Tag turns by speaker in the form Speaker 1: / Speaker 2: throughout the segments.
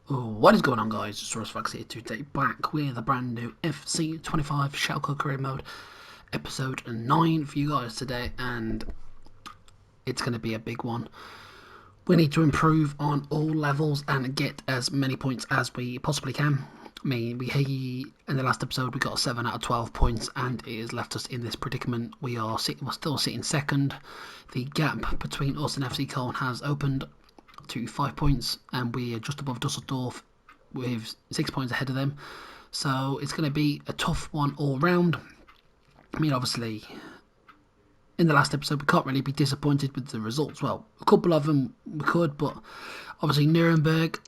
Speaker 1: What is going on, guys? It's Ross here today, back with a brand new FC 25 Schalke Career Mode episode 9 for you guys today, and it's going to be a big one. We need to improve on all levels and get as many points as we possibly can. I mean, in the last episode we got 7 out of 12 points, and it has left us in this predicament. We're still sitting second. The gap between us and FC Cologne has opened to 5 points, and we are just above Dusseldorf with 6 points ahead of them. So it's going to be a tough one all round. I mean, obviously, in the last episode we can't really be disappointed with the results. Well, a couple of them we could, but obviously Nuremberg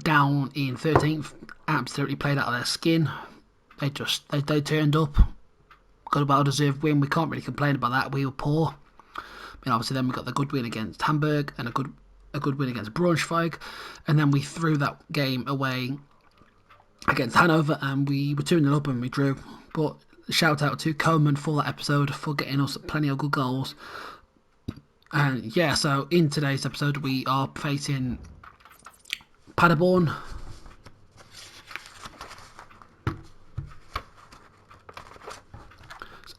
Speaker 1: down in 13th absolutely played out of their skin. They turned up, got a well-deserved win. We can't really complain about that. We were poor. I mean, obviously then we got the good win against Hamburg and a good win against Braunschweig, and then we threw that game away against Hanover, and we were 2-0 up and we drew. But shout out to Coleman for that episode, for getting us plenty of good goals. And yeah, so in today's episode we are facing Paderborn.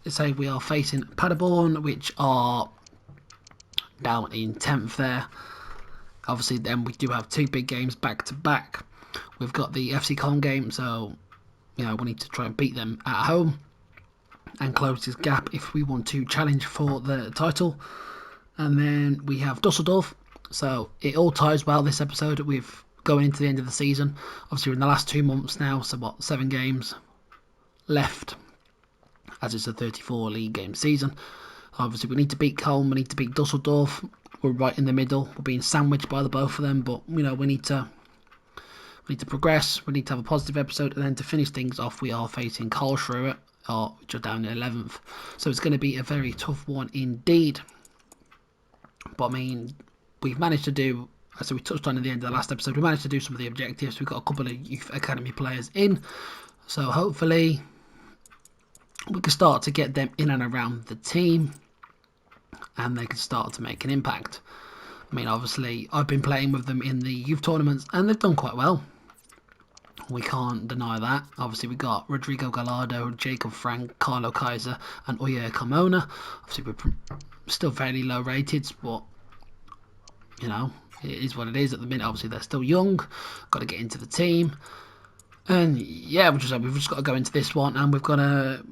Speaker 1: Say we are facing Paderborn, which are down in 10th there. Obviously, then we do have 2 big games back to back. We've got the FC Cologne game, so we need to try and beat them at home and close this gap if we want to challenge for the title. And then we have Dusseldorf, so it all ties well this episode with going into the end of the season. Obviously, we're in the last 2 months now, so 7 games left, as it's a 34 league game season. Obviously, we need to beat Cologne, we need to beat Dusseldorf. We're right in the middle. We're being sandwiched by the both of them, but we need to progress. We need to have a positive episode, and then to finish things off, we are facing Karlsruhe, which are down in 11th. So it's going to be a very tough one indeed. But I mean, we've managed to do, as we touched on at the end of the last episode, we managed to do some of the objectives. We've got a couple of youth academy players in, so hopefully we can start to get them in and around the team, and they can start to make an impact. I mean, obviously, I've been playing with them in the youth tournaments, and they've done quite well. We can't deny that. Obviously, we got Rodrigo Gallardo, Jacob Frank, Carlo Kaiser, and Oyer Carmona. Obviously, we're still fairly low rated, but it is what it is at the minute. Obviously, they're still young. Got to get into the team, and yeah, we've just got to go into this one, and we've got to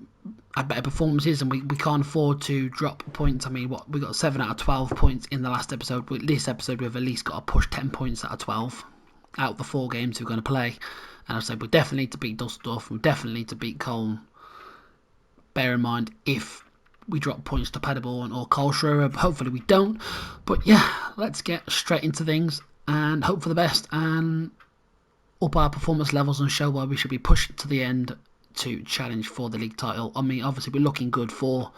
Speaker 1: have better performances, and we can't afford to drop points. I mean, we got 7 out of 12 points in the last episode. With this episode, we've at least got to push 10 points out of 12 out of the 4 games we're going to play. And I said we definitely need to beat Dusseldorf, we definitely need to beat Cologne. Bear in mind, if we drop points to Paderborn or Karlsruhe, hopefully we don't. But yeah, let's get straight into things and hope for the best and up our performance levels and show why we should be pushed to the end to challenge for the league title. I mean, obviously we're looking good for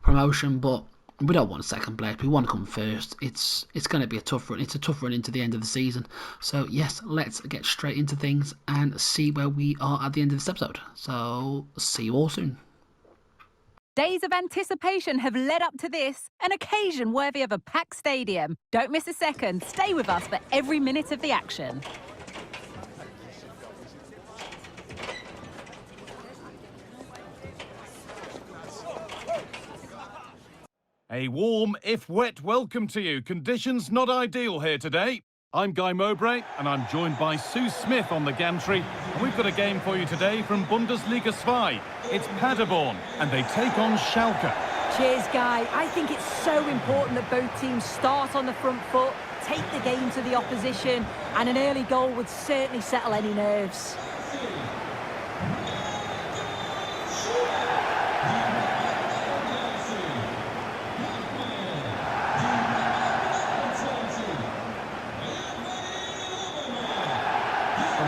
Speaker 1: promotion, but we don't want second place. We want to come first. It's going to be a tough run. It's a tough run into the end of the season. So yes, let's get straight into things and see where we are at the end of this episode. So see you all soon.
Speaker 2: Days of anticipation have led up to this, an occasion worthy of a packed stadium. Don't miss a second. Stay with us for every minute of the action.
Speaker 3: A warm, if wet, welcome to you. Conditions not ideal here today. I'm Guy Mowbray, and I'm joined by Sue Smith on the gantry. And we've got a game for you today from Bundesliga 2. It's Paderborn, and they take on Schalke.
Speaker 4: Cheers, Guy. I think it's so important that both teams start on the front foot, take the game to the opposition, and an early goal would certainly settle any nerves.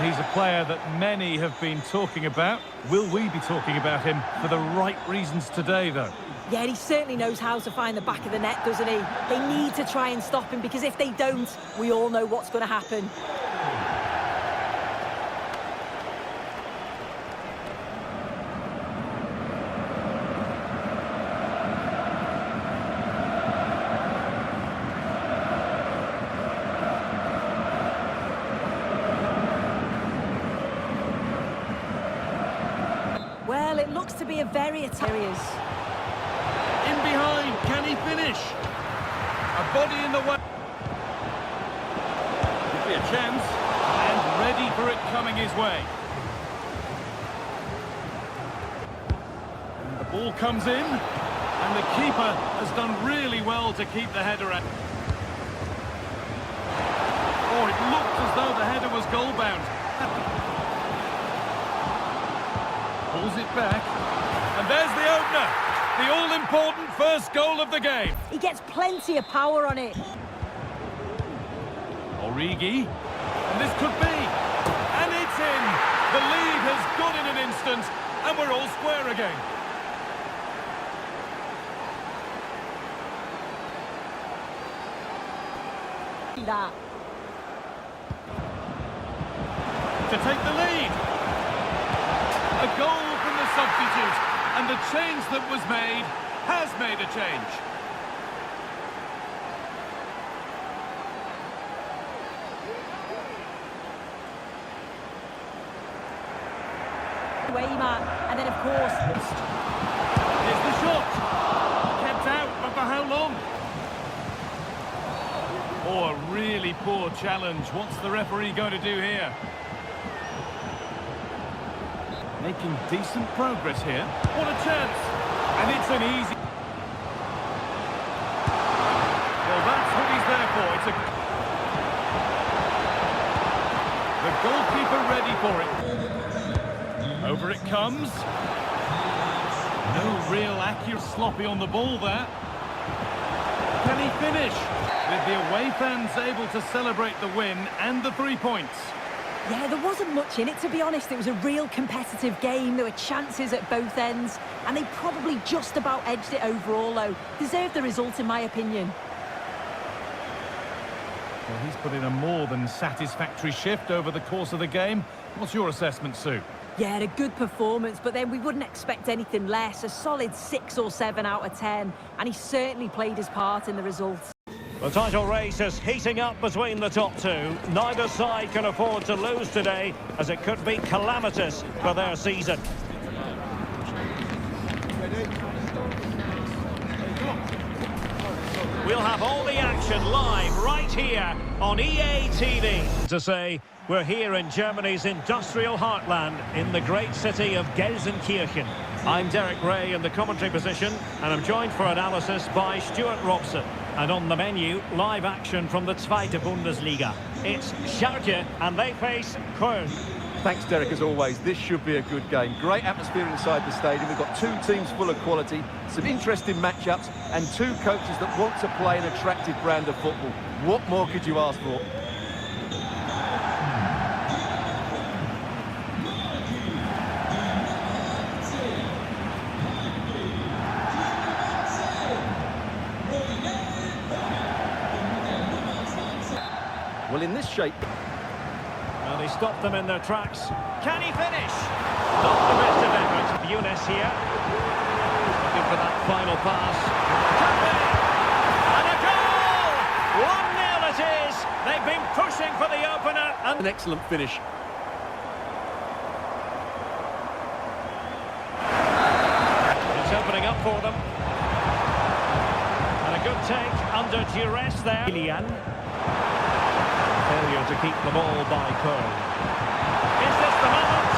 Speaker 3: He's a player that many have been talking about. Will we be talking about him for the right reasons today, though?
Speaker 4: Yeah, he certainly knows how to find the back of the net, doesn't he? They need to try and stop him, because if they don't, we all know what's going to happen. Well, it looks to be a very areas.
Speaker 3: In behind, can he finish? A body in the way. Could be a chance. And ready for it coming his way. And the ball comes in. And the keeper has done really well to keep the header at. Oh, it looked as though the header was goal-bound. Pulls it back. And there's the opener. The all-important first goal of the game.
Speaker 4: He gets plenty of power on it.
Speaker 3: Origi. And this could be. And it's in. The lead has gone in an instant. And we're all square again.
Speaker 4: That.
Speaker 3: To take the lead. A goal from the substitute. And the change that was made has made a change.
Speaker 4: Man. And then, of course...
Speaker 3: Here's the shot. Kept out, but for how long? Oh, a really poor challenge. What's the referee going to do here? Making decent progress here. What a chance! And it's an easy... Well, that's what he's there for. It's a... The goalkeeper ready for it. Over it comes. No real accurate, sloppy on the ball there. Can he finish? With the away fans able to celebrate the win and the 3 points.
Speaker 4: Yeah, there wasn't much in it, to be honest. It was a real competitive game. There were chances at both ends, and they probably just about edged it overall, though. Deserved the result, in my opinion.
Speaker 3: Well, he's put in a more than satisfactory shift over the course of the game. What's your assessment, Sue?
Speaker 4: Yeah, a good performance, but then we wouldn't expect anything less. A solid 6 or 7 out of 10, and he certainly played his part in the result.
Speaker 5: The title race is heating up between the top two. Neither side can afford to lose today, as it could be calamitous for their season. We'll have all the action live right here on EA TV. To say, we're here in Germany's industrial heartland in the great city of Gelsenkirchen. I'm Derek Ray in the commentary position, and I'm joined for analysis by Stuart Robson. And on the menu, live action from the Zweite Bundesliga. It's Schalke, and they face Köln.
Speaker 6: Thanks, Derek, as always. This should be a good game. Great atmosphere inside the stadium. We've got two teams full of quality, some interesting matchups, and two coaches that want to play an attractive brand of football. What more could you ask for? Well, in this shape...
Speaker 5: Well, he stopped them in their tracks. Can he finish? Not the best of effort. Younes here. Looking for that final pass. Can be! And a goal! 1-0 it is. They've been pushing for the opener. And
Speaker 6: an excellent finish.
Speaker 5: It's opening up for them. And a good take under duress there. Failure to keep the ball by Köln. Is this the moment?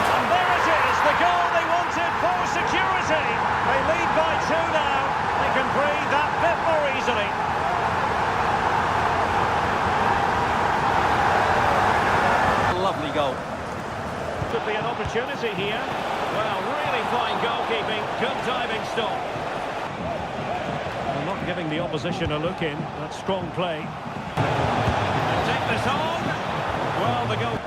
Speaker 5: And there it is, the goal they wanted for security. They lead by 2 now. They can breathe that bit more easily.
Speaker 6: Lovely goal.
Speaker 5: Could be an opportunity here. Well, really fine goalkeeping. Good diving stop. Well, not giving the opposition a look in. That's strong play. Take this on. Well, the goal.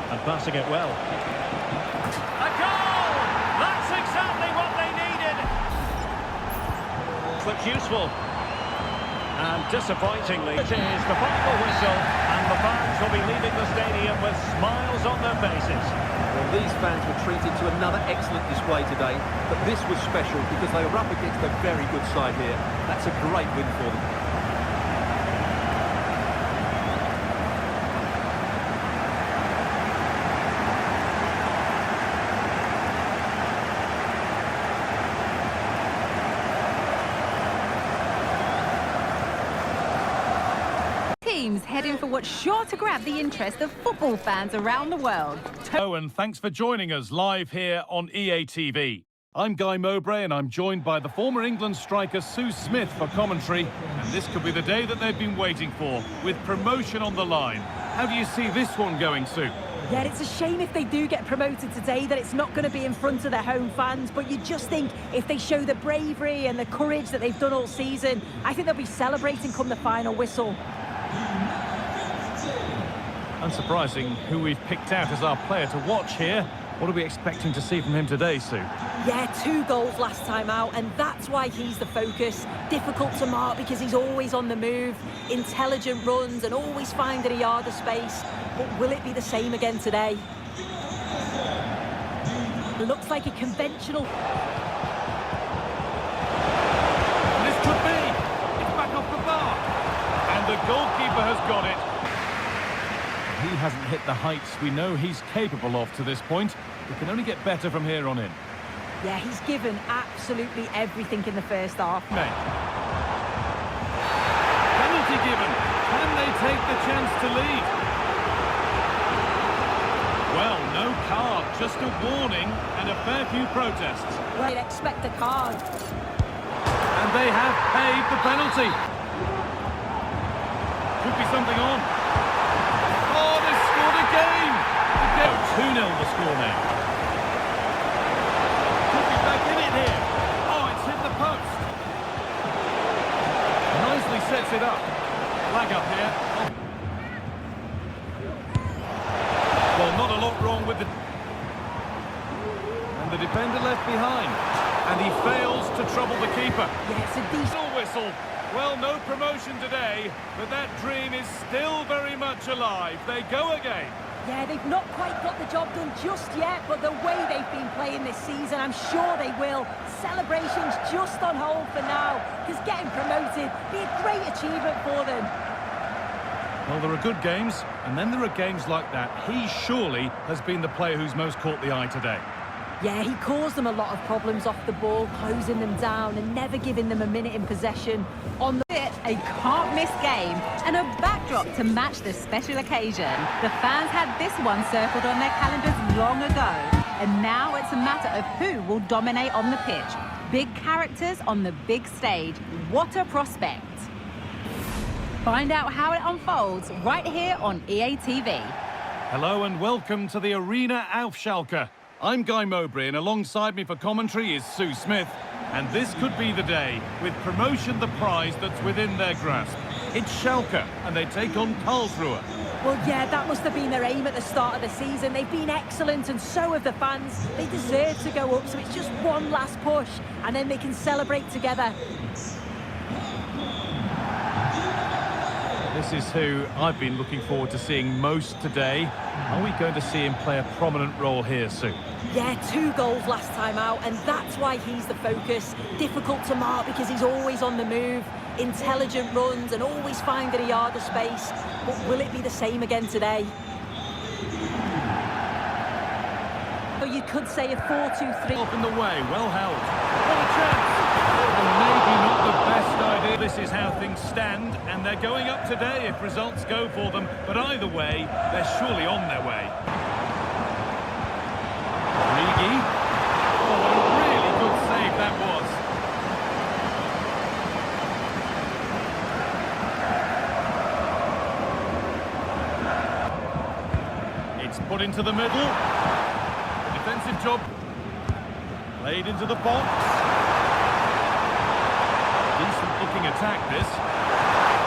Speaker 5: And passing it well. A goal! That's exactly what they needed. Looks useful. And disappointingly, it is the final whistle, and the fans will be leaving the stadium with smiles on their faces.
Speaker 6: Well, these fans were treated to another excellent display today, but this was special because they were up against a very good side here. That's a great win for them.
Speaker 2: teams heading for what's sure to grab the interest of football fans around the world.
Speaker 3: Hello and thanks for joining us live here on EA TV. I'm Guy Mowbray and I'm joined by the former England striker Sue Smith for commentary. And this could be the day that they've been waiting for, with promotion on the line. How do you see this one going, Sue?
Speaker 4: Yeah, it's a shame if they do get promoted today that it's not going to be in front of their home fans, but you just think if they show the bravery and the courage that they've done all season, I think they'll be celebrating come the final whistle.
Speaker 3: Unsurprising who we've picked out as our player to watch here. What are we expecting to see from him today, Sue?
Speaker 4: Yeah, 2 goals last time out, and that's why he's the focus. Difficult to mark because he's always on the move, intelligent runs and always finding a yard of space. But will it be the same again today? It looks like a conventional...
Speaker 3: This could be! It's back off the bar! And the goalkeeper has got it. He hasn't hit the heights we know he's capable of to this point. It can only get better from here on in.
Speaker 4: Yeah, he's given absolutely everything in the first half.
Speaker 3: Penalty given. Can they take the chance to lead? Well, no card, just a warning and a fair few protests.
Speaker 4: Well, you'd expect a card.
Speaker 3: And they have paid the penalty. Could be something on. Oh, they scored again! 2-0 the score now. Could be back in it here. Oh, it's hit the post. Nicely sets it up. Flag up here. Well, not a lot wrong with the... And the defender left behind. And he fails to trouble the keeper.
Speaker 4: Yeah, it's a decent...
Speaker 3: Whistle. Well, no promotion today, but that dream is still very much alive. They go again.
Speaker 4: Yeah, they've not quite got the job done just yet, but the way they've been playing this season, I'm sure they will. Celebrations just on hold for now, because getting promoted be a great achievement for them.
Speaker 3: Well, there are good games, and then there are games like that. He surely has been the player who's most caught the eye today.
Speaker 4: Yeah, he caused them a lot of problems off the ball, closing them down and never giving them a minute in possession. On the
Speaker 2: It, a can't-miss game and a backdrop to match this special occasion. The fans had this one circled on their calendars long ago, and now it's a matter of who will dominate on the pitch. Big characters on the big stage. What a prospect! Find out how it unfolds right here on EA TV.
Speaker 3: Hello and welcome to the Arena auf Schalke. I'm Guy Mowbray, and alongside me for commentary is Sue Smith. And this could be the day, with promotion the prize that's within their grasp. It's Schalke, and they take on Karlsruhe.
Speaker 4: Well, yeah, that must have been their aim at the start of the season. They've been excellent, and so have the fans. They deserve to go up, so it's just one last push, and then they can celebrate together.
Speaker 3: This is who I've been looking forward to seeing most today. Are we going to see him play a prominent role here, Sue?
Speaker 4: Yeah, 2 goals last time out, and that's why he's the focus. Difficult to mark because he's always on the move, intelligent runs and always finding a yard of space. But will it be the same again today? Or you could say a 4-2-3.
Speaker 3: Off in the way, well held. What a chance! And maybe not the best idea. This is how things stand, and they're going up today if results go for them. But either way, they're surely on their way. Rigi. Oh, what a really good save that was. It's put into the middle. Defensive job. Played into the box. Decent looking attack this.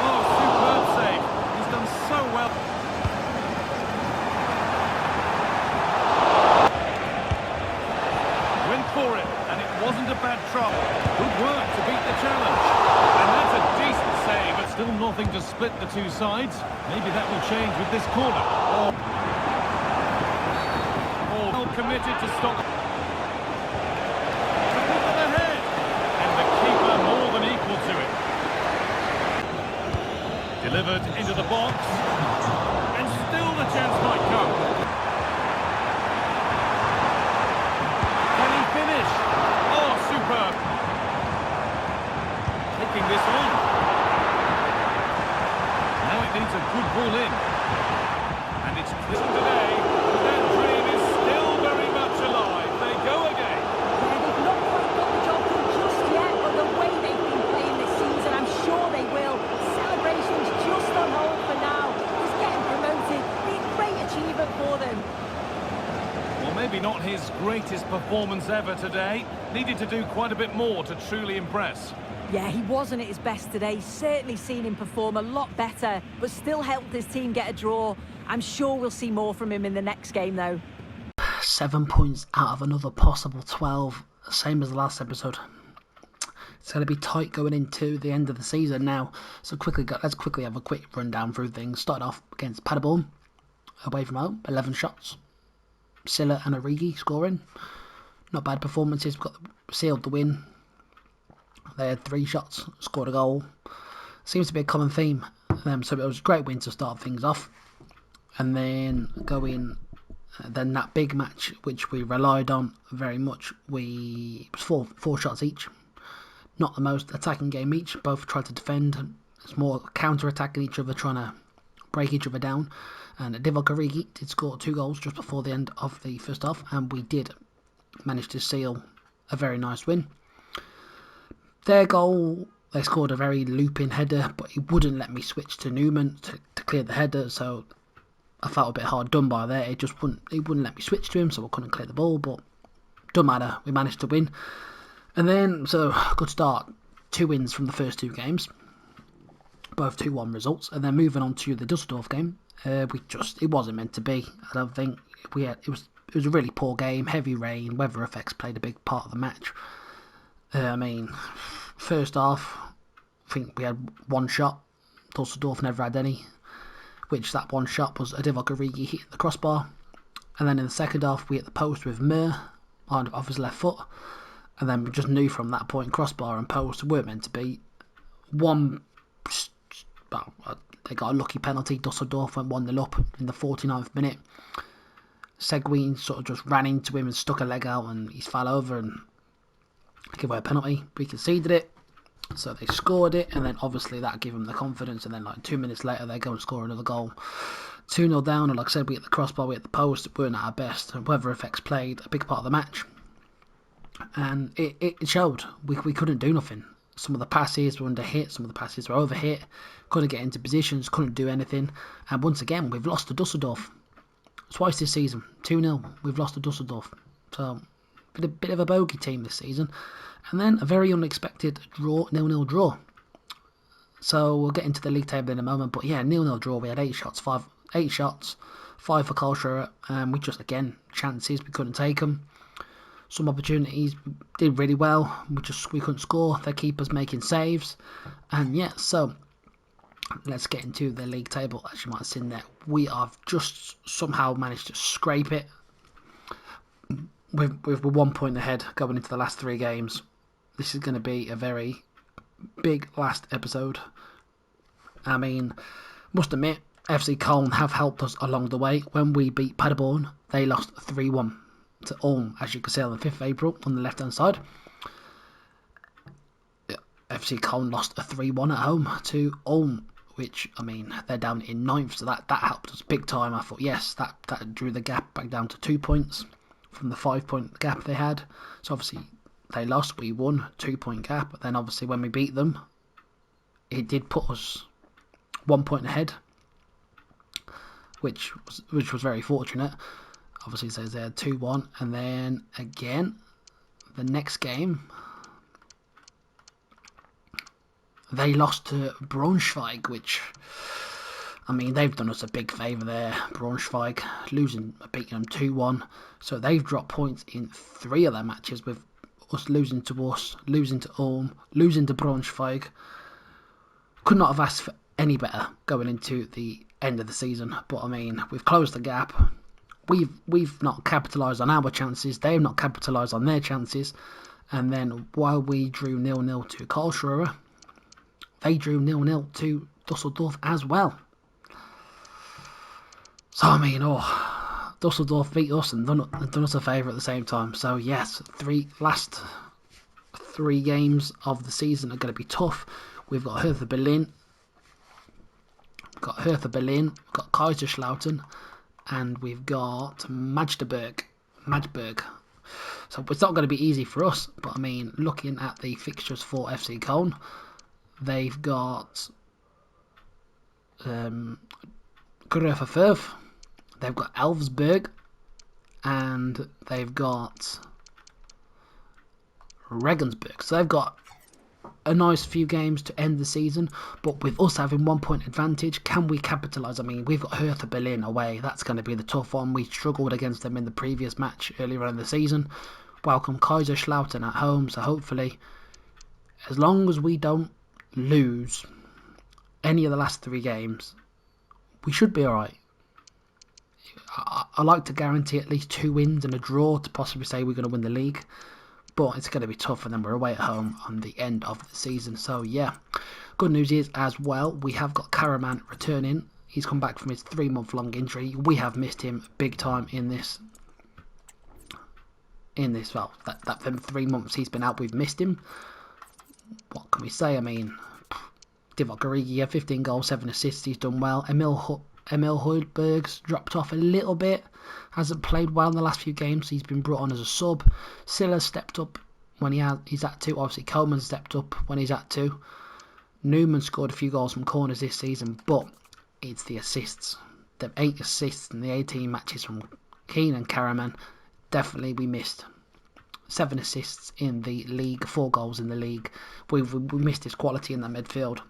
Speaker 3: Oh, superb save. He's done so well. Went for it, and it wasn't a bad try. Good work to beat the challenge. And that's a decent save, but still nothing to split the two sides. Maybe that will change with this corner. Oh, well committed to stop. Delivered into the box, and still the chance might come. Can he finish? Oh, superb. Taking this on. Now it needs a goal in. And it's clear today that dream is still very much alive. They go again.
Speaker 4: Yeah, they've not quite got the job done just yet, but the way they've been playing this season, I'm sure they will. Celebrations just on hold for now. Just getting promoted, be a great achievement for them.
Speaker 3: Well, maybe not his greatest performance ever today. Needed to do quite a bit more to truly impress.
Speaker 4: Yeah, he wasn't at his best today. Certainly seen him perform a lot better, but still helped his team get a draw. I'm sure we'll see more from him in the next game, though.
Speaker 1: 7 points out of another possible 12, same as the last episode. It's going to be tight going into the end of the season now. So let's quickly have a quick rundown through things. Started off against Paderborn, away from home, 11 shots. Silla and Origi scoring. Not bad performances, sealed the win. They had 3 shots, scored a goal. Seems to be a common theme. So it was a great win to start things off. And then then that big match, which we relied on very much, it was four shots each. Not the most attacking game each. Both tried to defend. It's more counter-attacking each other, trying to break each other down. And Divock Origi did score 2 goals just before the end of the first half. And we did manage to seal a very nice win. Their goal, they scored a very looping header, but he wouldn't let me switch to Newman to clear the header, so I felt a bit hard done by there. He wouldn't let me switch to him, so I couldn't clear the ball, but don't matter, we managed to win. And then, so, good start, 2 wins from the first 2 games, both 2-1 results, and then moving on to the Dusseldorf game, it wasn't meant to be. I don't think, it was a really poor game, heavy rain, weather effects played a big part of the match. First half, I think we had 1 shot. Dusseldorf never had any, which that 1 shot was a Divock Origi hitting the crossbar. And then in the second half, we hit the post with Mir off his left foot. And then we just knew from that point, crossbar and post weren't meant to be. They got a lucky penalty. Dusseldorf went 1-0 up in the 49th minute. Seguin sort of just ran into him and stuck a leg out, and he fell over and give away a penalty. We conceded it, so they scored it, and then obviously that gave them the confidence, and then like 2 minutes later they go and score another goal. 2-0 down, and like I said, we hit the crossbar, we hit the post, we weren't at our best. Weather effects played a big part of the match, and it showed. We couldn't do nothing. Some of the passes were under hit, some of the passes were over hit, couldn't get into positions, couldn't do anything, and once again we've lost to Dusseldorf. Twice this season, 2-0, we've lost to Dusseldorf. So a bit of a bogey team this season. And then a very unexpected draw, 0-0 draw. So we'll get into the league table in a moment. But yeah, 0-0 draw. We had 8 shots, 5 for Karlsruhe. We just, again, chances, we couldn't take them. Some opportunities, did really well. We couldn't score. Their keepers making saves. And yeah, so let's get into the league table. As you might have seen there, we have just somehow managed to scrape it. We're 1 point ahead going into the last 3 games. This is going to be a very big last episode. Must admit, FC Köln have helped us along the way. When we beat Paderborn, they lost 3-1 to Ulm, as you can see on the 5th of April on the left hand side. FC Köln lost a 3-1 at home to Ulm, which, they're down in 9th, so that helped us big time. I thought, yes, that drew the gap back down to 2 points from the 5-point gap they had. So obviously they lost, we won, 2-point gap. But then obviously when we beat them, it did put us 1 point ahead, which was very fortunate. Obviously, so they had 2-1, and then again the next game they lost to Braunschweig, which, they've done us a big favour there. Braunschweig beating them 2-1. So they've dropped points in 3 of their matches, with us, losing to Ulm, losing to Braunschweig. Could not have asked for any better going into the end of the season. But we've closed the gap. We've not capitalised on our chances. They've not capitalised on their chances. And then while we drew 0-0 to Karlsruhe, they drew 0-0 to Dusseldorf as well. So Dusseldorf beat us and done us a favour at the same time. So yes, last 3 games of the season are going to be tough. We've got Hertha Berlin, We've got Hertha Berlin, we've got Kaiserslautern, and we've got Magdeburg. So it's not going to be easy for us, but I mean, looking at the fixtures for FC Köln, they've got Greuther Fürth, they've got Elfsberg, and they've got Regensburg. So they've got a nice few games to end the season, but with us having 1 point advantage, can we capitalise? I mean, we've got Hertha Berlin away. That's going to be the tough one. We struggled against them in the previous match earlier in the season. Welcome Kaiserslautern at home, so hopefully, as long as we don't lose any of the last 3 games, we should be alright. I like to guarantee at least 2 wins and a draw to possibly say we're going to win the league. But it's going to be tough, and then we're away at home on the end of the season. So, yeah. Good news is, as well, we have got Karaman returning. He's come back from his 3-month-long injury. We have missed him big time in this. Well, that 3 months he's been out, we've missed him. What can we say? I mean, Divock Origi, 15 goals, 7 assists. He's done well. Emil Højbjerg's dropped off a little bit. Hasn't played well in the last few games. He's been brought on as a sub. Silla's stepped up when he's had to. Obviously, Coleman stepped up when he's had to. Newman scored a few goals from corners this season, but it's the assists. The 8 assists in the 18 matches from Keane and Karaman. Definitely we missed. 7 assists in the league, 4 goals in the league. We missed his quality in that midfield.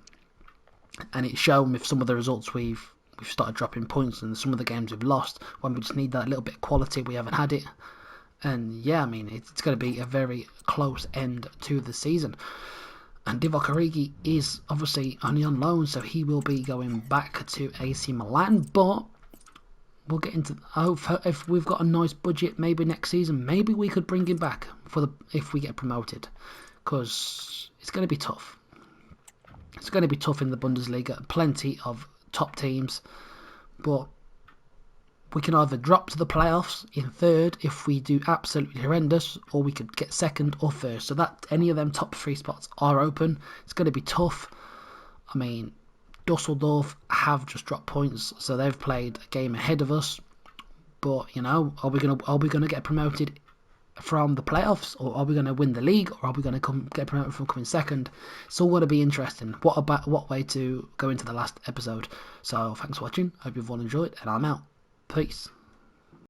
Speaker 1: And it's shown with some of the results we've started dropping points, and some of the games we've lost when we just need that little bit of quality. We haven't had it, and yeah, I mean, it's going to be a very close end to the season. And Divock Origi is obviously only on loan, so he will be going back to AC Milan. But we'll get into. I hope if we've got a nice budget, maybe next season, maybe we could bring him back if we get promoted, because it's going to be tough. It's going to be tough in the Bundesliga. Plenty of top teams, but we can either drop to the playoffs in 3rd if we do absolutely horrendous, or we could get 2nd or 1st. So that any of them top 3 spots are open. It's going to be tough. I mean, Dusseldorf have just dropped points, so they've played a game ahead of us. But you know, are we gonna get promoted from the playoffs, or are we going to win the league, or are we going to get promoted from coming 2nd? It's all going to be interesting. What way to go into the last episode. So thanks for watching. Hope you've all enjoyed, and I'm out. Peace.